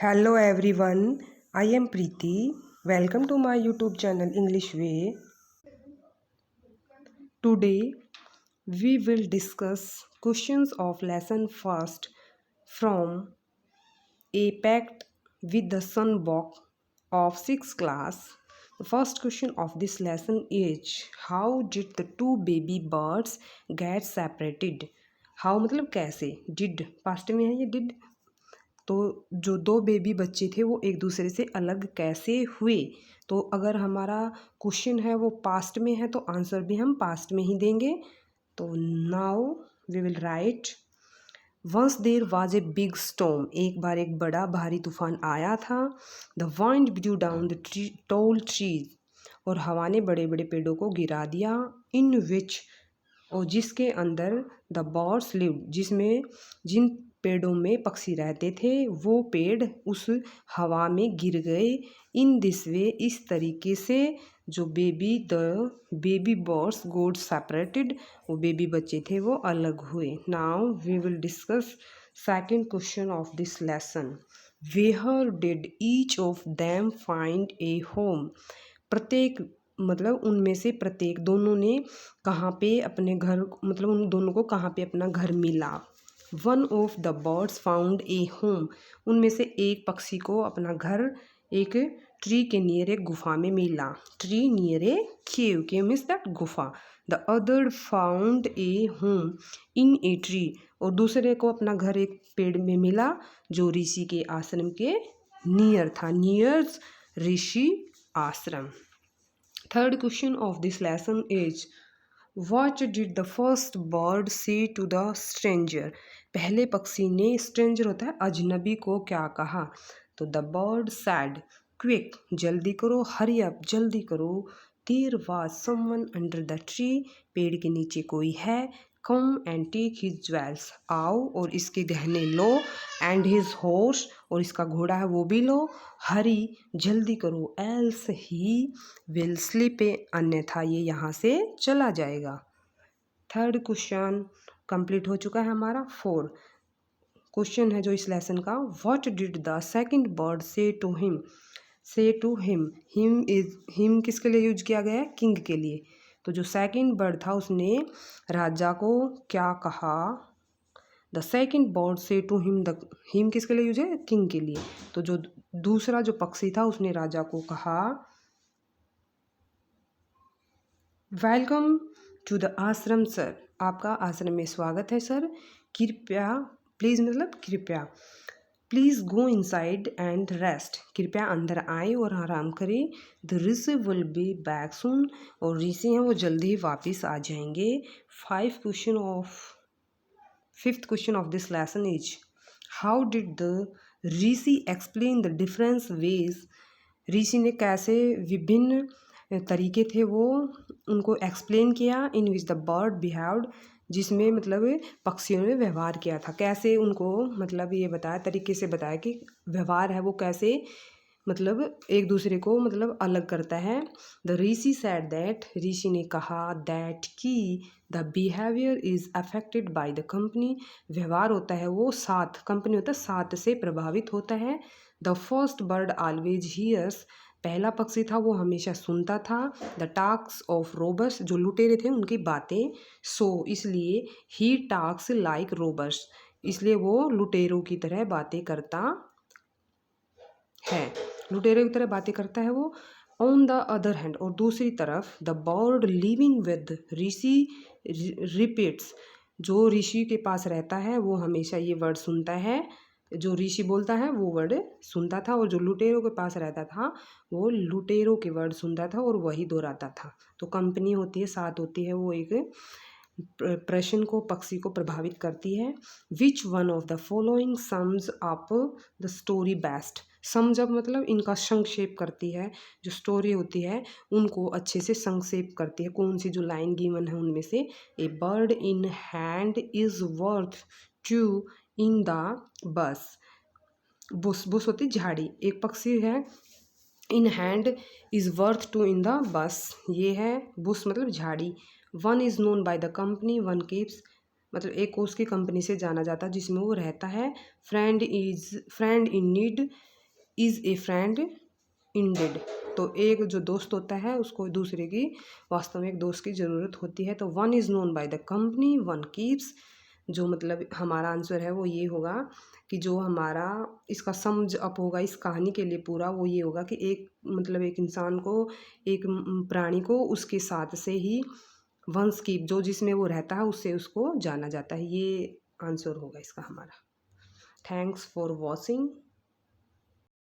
Hello everyone, I am Preeti. Welcome to my YouTube channel English Way. Today we will discuss questions of lesson first from A Pact with the Sun book of 6th class. The first question of this lesson is how did the two baby birds get separated? How मतलब कैसे? Did past में है ये did? तो जो दो baby बच्चे थे वो एक दूसरे से अलग कैसे हुए। तो अगर हमारा क्वेश्चन है वो पास्ट में है तो आंसर भी हम पास्ट में ही देंगे। तो now we will write once there was a big storm. एक बार एक बड़ा भारी तूफान आया था। The wind blew down the tall trees. और हवा ने बड़े बड़े पेड़ों को गिरा दिया। इन विच और जिसके अंदर द बर्ड्स लिव्ड, जिसमें जिन पेड़ों में पक्षी रहते थे वो पेड़ उस हवा में गिर गए। इन दिस वे, इस तरीके से जो बेबी बर्ड्स गोट सेपरेटेड, वो बेबी बच्चे थे वो अलग हुए। Now we will discuss second question of this lesson. Where did each of them find a home. प्रत्येक मतलब उनमें से प्रत्येक दोनों ने कहाँ पे अपने घर, मतलब उन दोनों को कहाँ पे अपना घर मिला। One of the birds found a home. उनमें से एक पक्षी को अपना घर एक ट्री के नियर एक गुफा में मिला। Tree near a cave, cave means that गुफा। The other found a home in a tree. और दूसरे को अपना घर एक पेड़ में मिला जो ऋषि के आश्रम के नियर था, नियर ऋषि आश्रम। Third question of this lesson is what did the first bird say to the stranger। पहले पक्षी ने, stranger होता है अजनबी, को क्या कहा। तो the bird said quick, जल्दी करो, hurry up, जल्दी करो। There was someone under the tree, पेड़ के नीचे कोई है। Come and take his jewels, आओ और इसके गहने लो। And his horse, और इसका घोड़ा है वो भी लो। Hurry, जल्दी करो, else he will slip, अन्यथा ये यहाँ से चला जाएगा। थर्ड क्वेश्चन कंप्लीट हो चुका है हमारा। फोर क्वेश्चन है जो इस लेसन का, what did the second bird से टू हिम। से टू हिम, हिम किसके लिए यूज किया गया है, किंग के लिए। तो जो सेकंड बर्ड था उसने राजा को क्या कहा। द सेकंड बर्ड से टू हिम, द हिम किसके लिए यूज है, किंग के लिए। तो जो दूसरा जो पक्षी था उसने राजा को कहा वेलकम टू द आश्रम सर, आपका आश्रम में स्वागत है सर। कृपया, प्लीज़ मतलब कृपया, please go inside and rest, कृपया अंदर आए और आराम करें। The Rishi will be back soon, और ऋषि हैं वो जल्दी ही वापस आ जाएंगे। Fifth question of this lesson is how did the Rishi explain the difference ways. Rishi ने कैसे विभिन्न तरीके थे वो उनको एक्सप्लेन किया। In which the bird behaved, जिसमें मतलब पक्षियों ने व्यवहार किया था। कैसे उनको मतलब ये बताया, तरीके से बताया कि व्यवहार है वो कैसे मतलब एक दूसरे को मतलब अलग करता है। द ऋषि सैड दैट, ऋषि ने कहा दैट कि the behaviour is affected by the company, व्यवहार होता है वो साथ, कंपनी होता है साथ से प्रभावित होता है। The first bird always hears, पहला पक्षी था वो हमेशा सुनता था। द टाक्स ऑफ रोबर्स, जो लुटेरे थे उनकी बातें। सो इसलिए ही टाक्स लाइक रोबर्स, इसलिए वो लुटेरों की तरह बातें करता है, लुटेरों की तरह बातें करता है वो। ऑन द अदर हैंड, और दूसरी तरफ the bird living with Rishi repeats, जो ऋषि के पास रहता है वो हमेशा ये वर्ड सुनता है, जो ऋषि बोलता है वो वर्ड सुनता था। और जो लुटेरों के पास रहता था वो लुटेरों के वर्ड सुनता था और वही दोहराता था। तो कंपनी होती है, साथ होती है, वो एक प्रश्न को, पक्षी को प्रभावित करती है। Which one of the following sums up the story best. Sum जब मतलब इनका संक्षेप करती है, जो स्टोरी होती है उनको अच्छे से संक्षेप करती है। कौन सी जो लाइन गिवन है उनमें से, a bird in hand is worth two in the bush. Bush, bush होती झाड़ी, एक पक्षी है in hand is worth two in the bush, ये है बुस मतलब झाड़ी। One is known by the company one keeps, मतलब एक को उसकी कंपनी से जाना जाता है जिसमें वो रहता है। Friend in need is a friend ended. तो एक जो दोस्त होता है उसको दूसरे की वास्तव में एक दोस्त की ज़रूरत होती है। तो one is known by the company one keeps, जो मतलब हमारा आंसर है वो ये होगा कि जो हमारा इसका समझ अप होगा इस कहानी के लिए पूरा, वो ये होगा कि एक मतलब एक इंसान को, एक प्राणी को उसके साथ से ही वंश की जो जिसमें वो रहता है उससे उसको जाना जाता है। ये आंसर होगा इसका हमारा। Thanks for watching.